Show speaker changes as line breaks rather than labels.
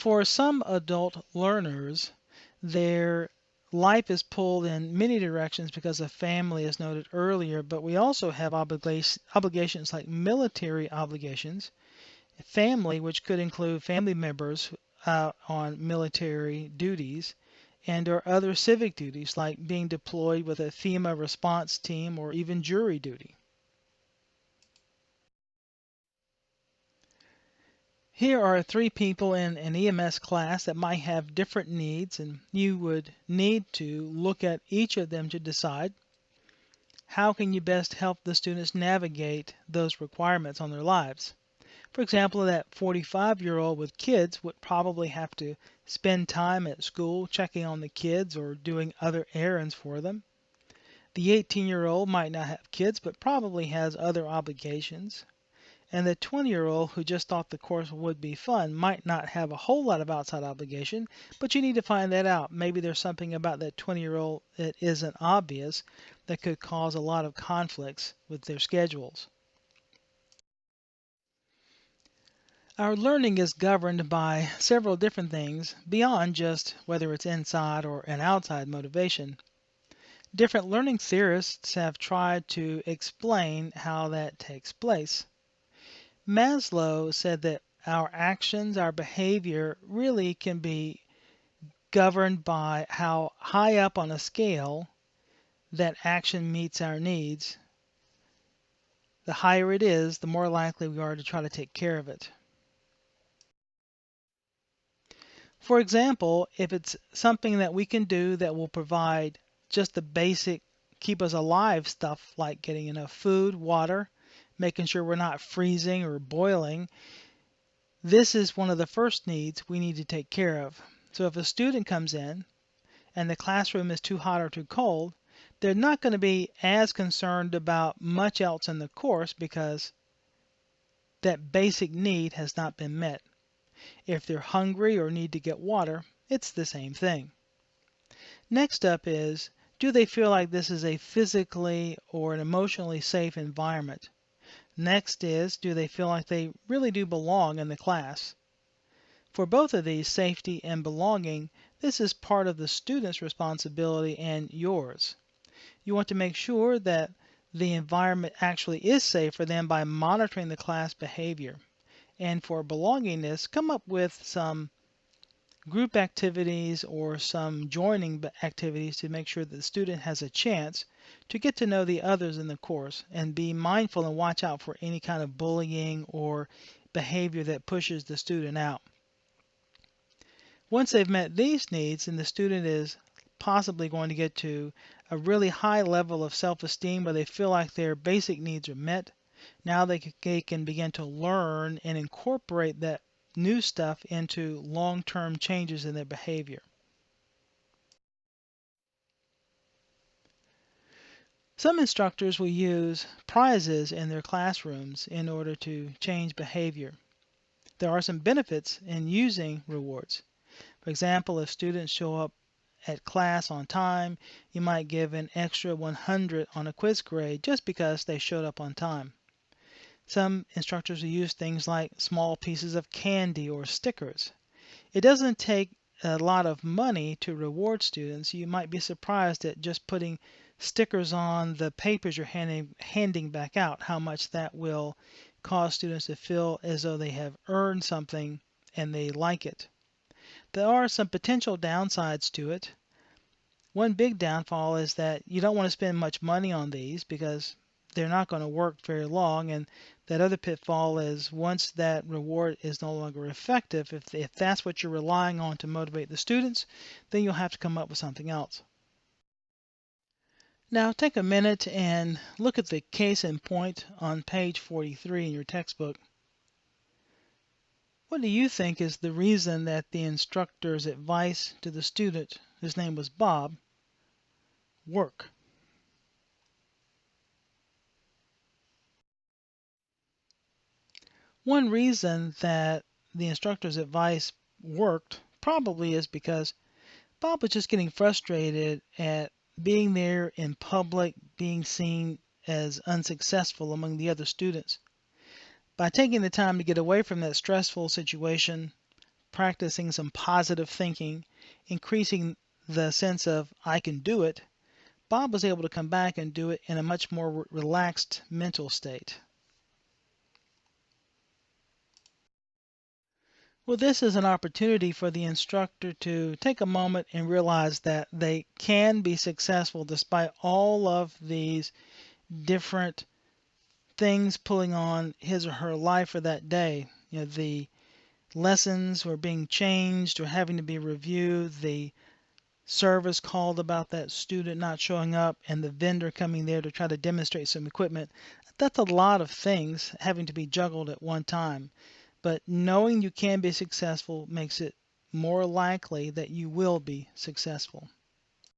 For some adult learners, their life is pulled in many directions because of family, as noted earlier, but we also have obligations like military obligations, family, which could include family members out on military duties, and or other civic duties like being deployed with a FEMA response team or even jury duty. Here are three people in an EMS class that might have different needs, and you would need to look at each of them to decide how can you best help the students navigate those requirements on their lives. For example, that 45-year-old with kids would probably have to spend time at school checking on the kids or doing other errands for them. The 18-year-old might not have kids but probably has other obligations. And the 20-year-old who just thought the course would be fun might not have a whole lot of outside obligation, but you need to find that out. Maybe there's something about that 20-year-old that isn't obvious that could cause a lot of conflicts with their schedules. Our learning is governed by several different things beyond just whether it's inside or an outside motivation. Different learning theorists have tried to explain how that takes place. Maslow said that our actions, our behavior really can be governed by how high up on a scale that action meets our needs. The higher it is, the more likely we are to try to take care of it. For example, if it's something that we can do that will provide just the basic keep us alive stuff like getting enough food, water, making sure we're not freezing or boiling, this is one of the first needs we need to take care of. So if a student comes in and the classroom is too hot or too cold, they're not going to be as concerned about much else in the course because that basic need has not been met. If they're hungry or need to get water, it's the same thing. Next up is, do they feel like this is a physically or an emotionally safe environment? Next is, do they feel like they really do belong in the class? For both of these, safety and belonging, this is part of the student's responsibility and yours. You want to make sure that the environment actually is safe for them by monitoring the class behavior. And for belongingness, come up with some group activities or some joining activities to make sure that the student has a chance to get to know the others in the course and be mindful and watch out for any kind of bullying or behavior that pushes the student out. Once they've met these needs, and the student is possibly going to get to a really high level of self-esteem where they feel like their basic needs are met, now they can begin to learn and incorporate that new stuff into long-term changes in their behavior. Some instructors will use prizes in their classrooms in order to change behavior. There are some benefits in using rewards. For example, if students show up at class on time, you might give an extra 100 on a quiz grade just because they showed up on time. Some instructors will use things like small pieces of candy or stickers. It doesn't take a lot of money to reward students. You might be surprised at just putting stickers on the papers you're handing back out, how much that will cause students to feel as though they have earned something and they like it. There are some potential downsides to it. One big downfall is that you don't want to spend much money on these because they're not going to work very long, and that other pitfall is once that reward is no longer effective, if that's what you're relying on to motivate the students, then you'll have to come up with something else. Now take a minute and look at the case in point on page 43 in your textbook. What do you think is the reason that the instructor's advice to the student, his name was Bob, worked? One reason that the instructor's advice worked probably is because Bob was just getting frustrated at being there in public, being seen as unsuccessful among the other students. By taking the time to get away from that stressful situation, practicing some positive thinking, increasing the sense of I can do it, Bob was able to come back and do it in a much more relaxed mental state. Well, this is an opportunity for the instructor to take a moment and realize that they can be successful despite all of these different things pulling on his or her life for that day. The lessons were being changed or having to be reviewed, the service called about that student not showing up, and the vendor coming there to try to demonstrate some equipment. That's a lot of things having to be juggled at one time. But knowing you can be successful makes it more likely that you will be successful.